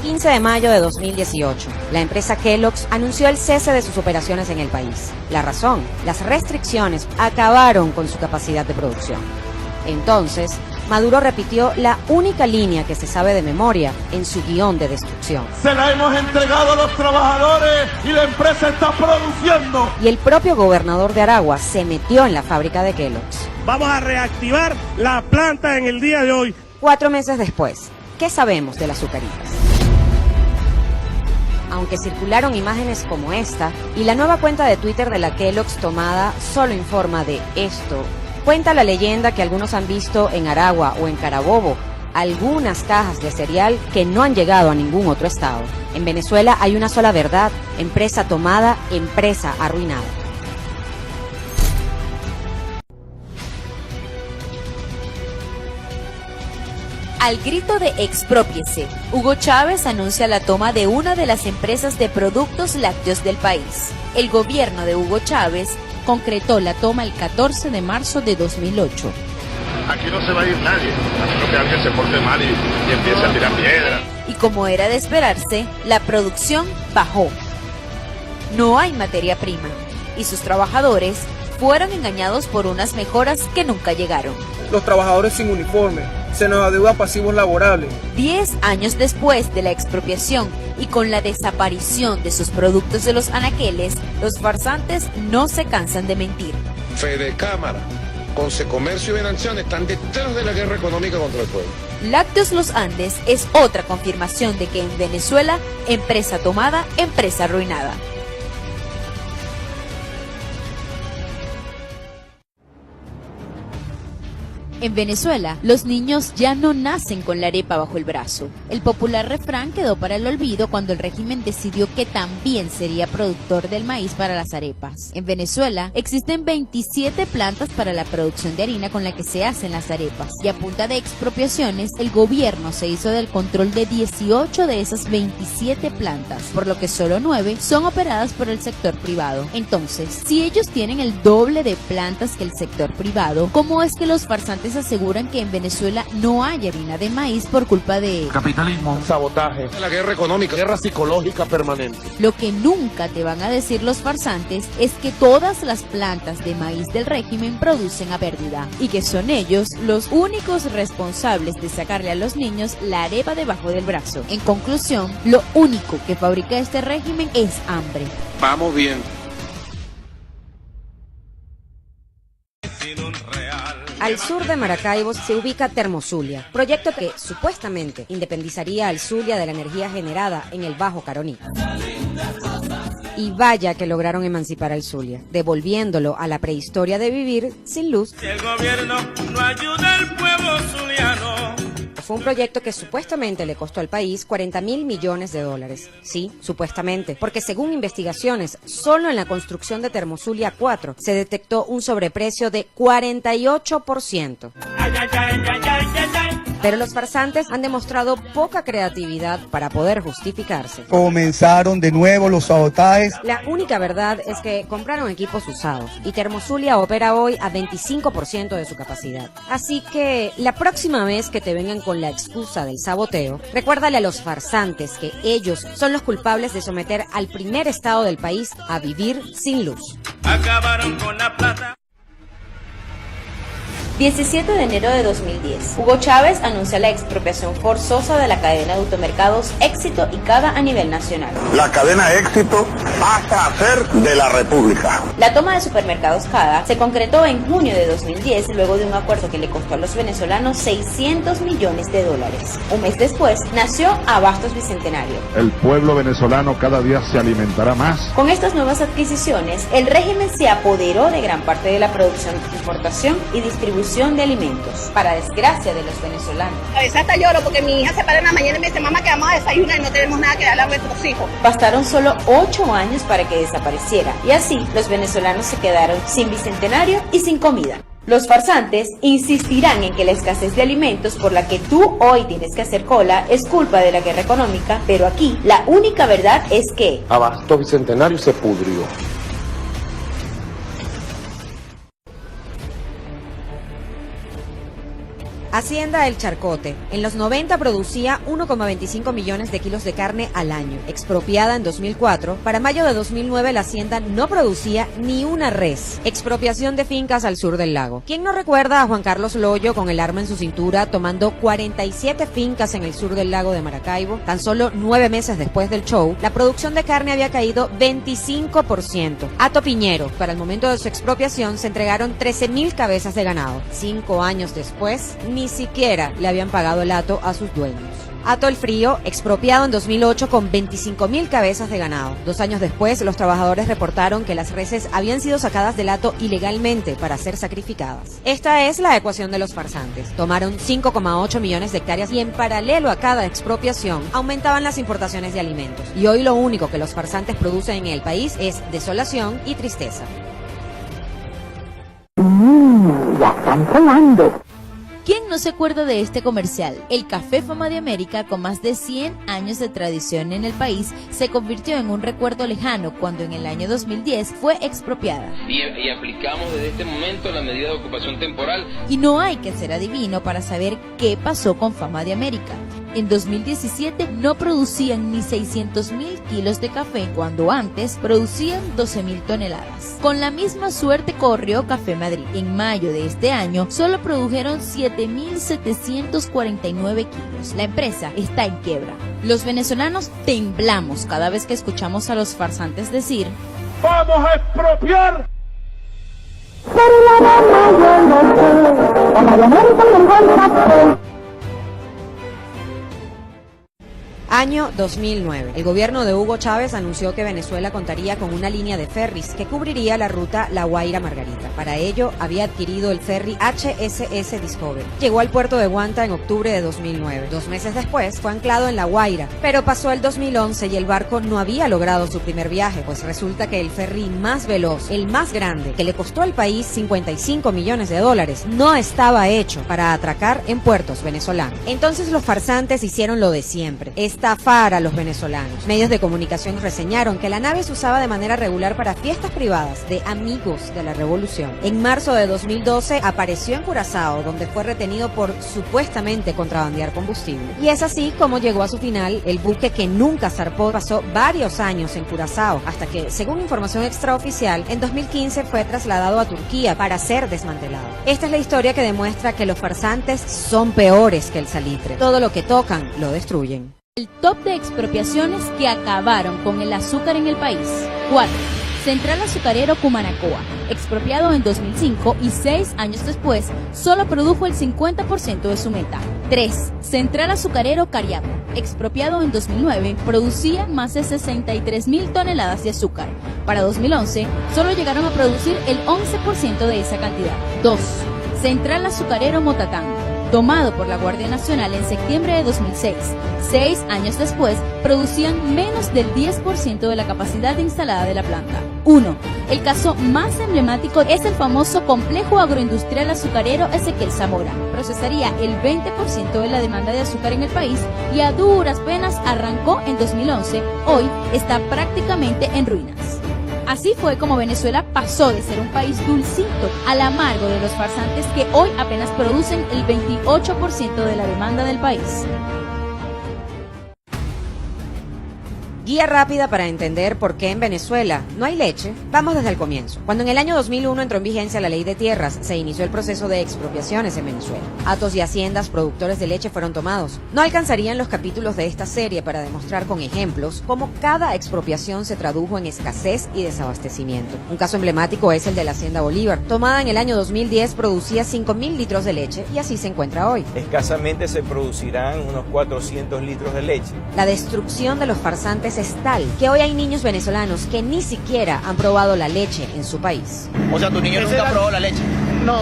15 de mayo de 2018, la empresa Kellogg's anunció el cese de sus operaciones en el país. La razón, las restricciones acabaron con su capacidad de producción. Entonces, Maduro repitió la única línea que se sabe de memoria en su guión de destrucción. Se la hemos entregado a los trabajadores y la empresa está produciendo. Y el propio gobernador de Aragua se metió en la fábrica de Kellogg's. Vamos a reactivar la planta en el día de hoy. 4 meses después, ¿qué sabemos de las azucaritas? Aunque circularon imágenes como esta, y la nueva cuenta de Twitter de la Kellogg's tomada solo informa de esto, cuenta la leyenda que algunos han visto en Aragua o en Carabobo algunas cajas de cereal que no han llegado a ningún otro estado. En Venezuela hay una sola verdad: empresa tomada, empresa arruinada. Al grito de exprópiese, Hugo Chávez anuncia la toma de una de las empresas de productos lácteos del país. El gobierno de Hugo Chávez concretó la toma el 14 de marzo de 2008. Aquí no se va a ir nadie, a menos que alguien se porte mal y empiece a tirar piedras. Y como era de esperarse, la producción bajó. No hay materia prima, y sus trabajadores fueron engañados por unas mejoras que nunca llegaron. Los trabajadores sin uniforme, se nos adeuda pasivos laborables. 10 años después de la expropiación y con la desaparición de sus productos de los anaqueles, los farsantes no se cansan de mentir. Fedecámara, Consecomercio y Venanción están detrás de la guerra económica contra el pueblo. Lácteos Los Andes es otra confirmación de que en Venezuela, empresa tomada, empresa arruinada. En Venezuela, los niños ya no nacen con la arepa bajo el brazo. El popular refrán quedó para el olvido cuando el régimen decidió que también sería productor del maíz para las arepas. En Venezuela, existen 27 plantas para la producción de harina con la que se hacen las arepas. Y a punta de expropiaciones, el gobierno se hizo del control de 18 de esas 27 plantas, por lo que solo 9 son operadas por el sector privado. Entonces, si ellos tienen el doble de plantas que el sector privado, ¿cómo es que los farsantes aseguran que en Venezuela no hay harina de maíz por culpa de Capitalismo, sabotaje, la guerra económica, guerra psicológica permanente? Lo que nunca te van a decir los farsantes es que todas las plantas de maíz del régimen producen a pérdida y que son ellos los únicos responsables de sacarle a los niños la arepa debajo del brazo. En conclusión, lo único que fabrica este régimen es hambre. Vamos bien. Al sur de Maracaibo se ubica Termozulia, proyecto que supuestamente independizaría al Zulia de la energía generada en el Bajo Caroní. Y vaya que lograron emancipar al Zulia, devolviéndolo a la prehistoria de vivir sin luz. Si el gobierno no ayuda al pueblo zuliano. Fue un proyecto que supuestamente le costó al país 40.000 millones de dólares. Sí, supuestamente, porque según investigaciones, solo en la construcción de Termozulia 4 se detectó un sobreprecio de 48%. Pero los farsantes han demostrado poca creatividad para poder justificarse. Comenzaron de nuevo los sabotajes. La única verdad es que compraron equipos usados y Termozulia opera hoy a 25% de su capacidad. Así que la próxima vez que te vengan con la excusa del saboteo, recuérdale a los farsantes que ellos son los culpables de someter al primer estado del país a vivir sin luz. Acabaron con la plata. 17 de enero de 2010, Hugo Chávez anuncia la expropiación forzosa de la cadena de automercados Éxito y Cada a nivel nacional. La cadena Éxito pasa a ser de la República. La toma de supermercados Cada se concretó en junio de 2010 luego de un acuerdo que le costó a los venezolanos 600 millones de dólares. Un mes después, nació Abastos Bicentenario. El pueblo venezolano cada día se alimentará más. Con estas nuevas adquisiciones, el régimen se apoderó de gran parte de la producción, importación y distribución de alimentos, para desgracia de los venezolanos. A veces hasta lloro porque mi hija se para en la mañana y me dice: mamá, que vamos a desayunar y no tenemos nada que darle a nuestros hijos. Bastaron solo 8 años para que desapareciera, y así los venezolanos se quedaron sin bicentenario y sin comida. Los farsantes insistirán en que la escasez de alimentos por la que tú hoy tienes que hacer cola es culpa de la guerra económica, pero aquí la única verdad es que Abastos Bicentenario se pudrió. Hacienda El Charcote. En los 90 producía 1,25 millones de kilos de carne al año. Expropiada en 2004, para mayo de 2009 la hacienda no producía ni una res. Expropiación de fincas al sur del lago. ¿Quién no recuerda a Juan Carlos Loyo con el arma en su cintura tomando 47 fincas en el sur del lago de Maracaibo? Tan solo 9 meses después del show, la producción de carne había caído 25%. Hato Piñero. Para el momento de su expropiación se entregaron 13.000 cabezas de ganado. 5 años después, ni siquiera le habían pagado el hato a sus dueños. Hato el Frío, expropiado en 2008 con 25.000 cabezas de ganado. 2 años después, los trabajadores reportaron que las reses habían sido sacadas del hato ilegalmente para ser sacrificadas. Esta es la ecuación de los farsantes. Tomaron 5,8 millones de hectáreas y en paralelo a cada expropiación aumentaban las importaciones de alimentos. Y hoy lo único que los farsantes producen en el país es desolación y tristeza. Ya están sonando. ¿Quién no se acuerda de este comercial? El Café Fama de América, con más de 100 años de tradición en el país, se convirtió en un recuerdo lejano cuando en el año 2010 fue expropiada. Y aplicamos desde este momento la medida de ocupación temporal. Y no hay que ser adivino para saber qué pasó con Fama de América. En 2017 no producían ni 600.000 kilos de café, cuando antes producían 12.000 toneladas. Con la misma suerte corrió Café Madrid. En mayo de este año solo produjeron 7.749 kilos. La empresa está en quiebra. Los venezolanos temblamos cada vez que escuchamos a los farsantes decir: ¡vamos a expropiar! Año 2009. El gobierno de Hugo Chávez anunció que Venezuela contaría con una línea de ferries que cubriría la ruta La Guaira-Margarita. Para ello, había adquirido el ferry HSS Discovery. Llegó al puerto de Guanta en octubre de 2009. 2 meses después, fue anclado en La Guaira, pero pasó el 2011 y el barco no había logrado su primer viaje, pues resulta que el ferry más veloz, el más grande, que le costó al país $55 millones, no estaba hecho para atracar en puertos venezolanos. Entonces los farsantes hicieron lo de siempre: estafar a los venezolanos. Medios de comunicación reseñaron que la nave se usaba de manera regular para fiestas privadas de amigos de la revolución. En marzo de 2012 apareció en Curazao, donde fue retenido por supuestamente contrabandear combustible. Y es así como llegó a su final. El buque, que nunca zarpó, pasó varios años en Curazao, hasta que, según información extraoficial, en 2015 fue trasladado a Turquía para ser desmantelado. Esta es la historia que demuestra que los farsantes son peores que el salitre. Todo lo que tocan lo destruyen. El top de expropiaciones que acabaron con el azúcar en el país. 4. Central Azucarero Cumanacoa, expropiado en 2005 y 6 años después, solo produjo el 50% de su meta. 3. Central Azucarero Cariaco, expropiado en 2009, producía más de 63.000 toneladas de azúcar. Para 2011, solo llegaron a producir el 11% de esa cantidad. 2. Central Azucarero Motatán, tomado por la Guardia Nacional en septiembre de 2006. 6 años después, producían menos del 10% de la capacidad instalada de la planta. 1. El caso más emblemático es el famoso Complejo Agroindustrial Azucarero Ezequiel Zamora. Procesaría el 20% de la demanda de azúcar en el país y a duras penas arrancó en 2011. Hoy está prácticamente en ruinas. Así fue como Venezuela pasó de ser un país dulcito al amargo de los farsantes que hoy apenas producen el 28% de la demanda del país. Guía rápida para entender por qué en Venezuela no hay leche. Vamos desde el comienzo. Cuando en el año 2001 entró en vigencia la Ley de Tierras, se inició el proceso de expropiaciones en Venezuela. Hatos y haciendas productores de leche fueron tomados. No alcanzarían los capítulos de esta serie para demostrar con ejemplos cómo cada expropiación se tradujo en escasez y desabastecimiento. Un caso emblemático es el de la Hacienda Bolívar. Tomada en el año 2010, producía 5.000 litros de leche y así se encuentra hoy. Escasamente se producirán unos 400 litros de leche. La destrucción de los farsantes es tal que hoy hay niños venezolanos que ni siquiera han probado la leche en su país. O sea, tu niño nunca probó la leche. No,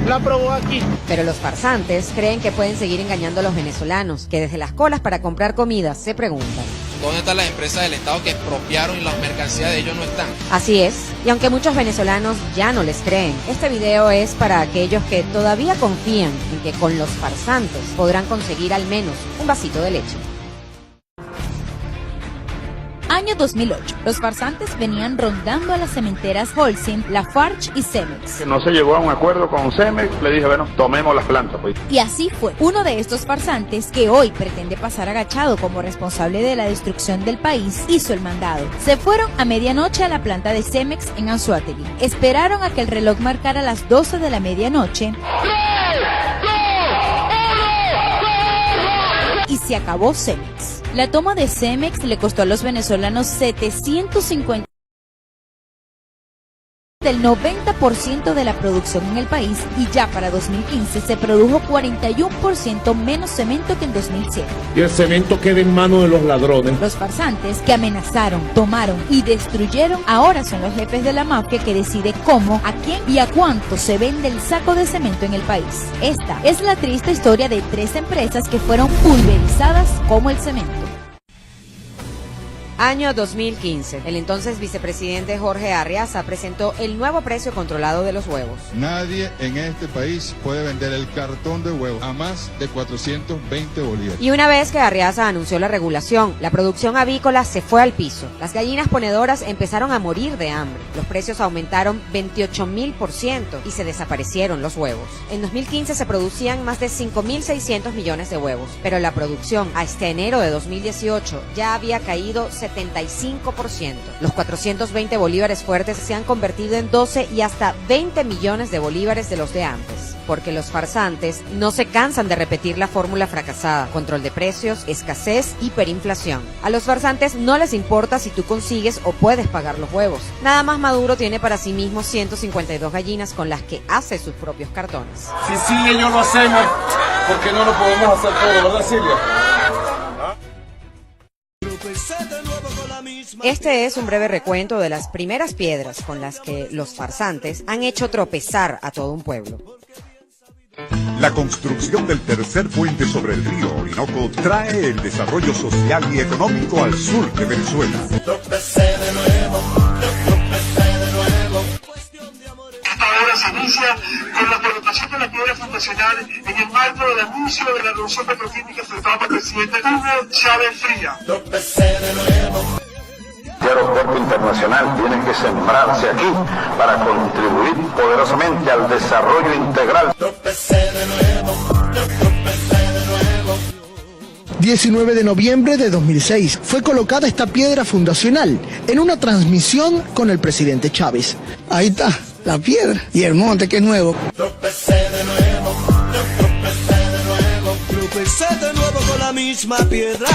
la probó aquí. Pero los farsantes creen que pueden seguir engañando a los venezolanos, que desde las colas para comprar comida se preguntan: ¿dónde están las empresas del Estado que expropiaron y las mercancías de ellos no están? Así es, y aunque muchos venezolanos ya no les creen, este video es para aquellos que todavía confían en que con los farsantes podrán conseguir al menos un vasito de leche. Año Año 2008. Los farsantes venían rondando a las cementeras Holcim, Lafarge y Cemex. Que no se llegó a un acuerdo con Cemex, le dije, bueno, tomemos las plantas, pues. Y así fue. Uno de estos farsantes, que hoy pretende pasar agachado como responsable de la destrucción del país, hizo el mandado. Se fueron a medianoche a la planta de Cemex en Anzoátegui. Esperaron a que el reloj marcara las 12 de la medianoche. Y se acabó Cemex. La toma de Cemex le costó a los venezolanos 750 del 90% de la producción en el país, y ya para 2015 se produjo 41% menos cemento que en 2007. Y el cemento queda en manos de los ladrones. Los farsantes que amenazaron, tomaron y destruyeron ahora son los jefes de la mafia que decide cómo, a quién y a cuánto se vende el saco de cemento en el país. Esta es la triste historia de 3 empresas que fueron pulverizadas como el cemento. Año 2015. El entonces vicepresidente Jorge Arriaza presentó el nuevo precio controlado de los huevos. Nadie en este país puede vender el cartón de huevos a más de 420 bolívares. Y una vez que Arriaza anunció la regulación, la producción avícola se fue al piso. Las gallinas ponedoras empezaron a morir de hambre. Los precios aumentaron 28.000% y se desaparecieron los huevos. En 2015 se producían más de 5.600 millones de huevos, pero la producción hasta enero de 2018 ya había caído 75%. Los 420 bolívares fuertes se han convertido en 12 y hasta 20 millones de bolívares de los de antes, porque los farsantes no se cansan de repetir la fórmula fracasada: control de precios, escasez, hiperinflación. A los farsantes no les importa si tú consigues o puedes pagar los huevos. Nada más Maduro tiene para sí mismo 152 gallinas con las que hace sus propios cartones. Si ellos lo hacemos, ¿por qué no lo podemos hacer todo, verdad, Silvia? Este es un breve recuento de las primeras piedras con las que los farsantes han hecho tropezar a todo un pueblo. La construcción del tercer puente sobre el río Orinoco trae el desarrollo social y económico al sur de Venezuela. Esta obra se inicia con la colocación de la piedra fundacional en el marco del anuncio de la revolución petroquímica efectuada por el presidente Hugo Chávez Fría. El aeropuerto internacional tiene que sembrarse aquí para contribuir poderosamente al desarrollo integral. 19 de noviembre de 2006 fue colocada esta piedra fundacional en una transmisión con el presidente Chávez. Ahí está la piedra y el monte, que es nuevo. Tropecé de nuevo con la misma piedra.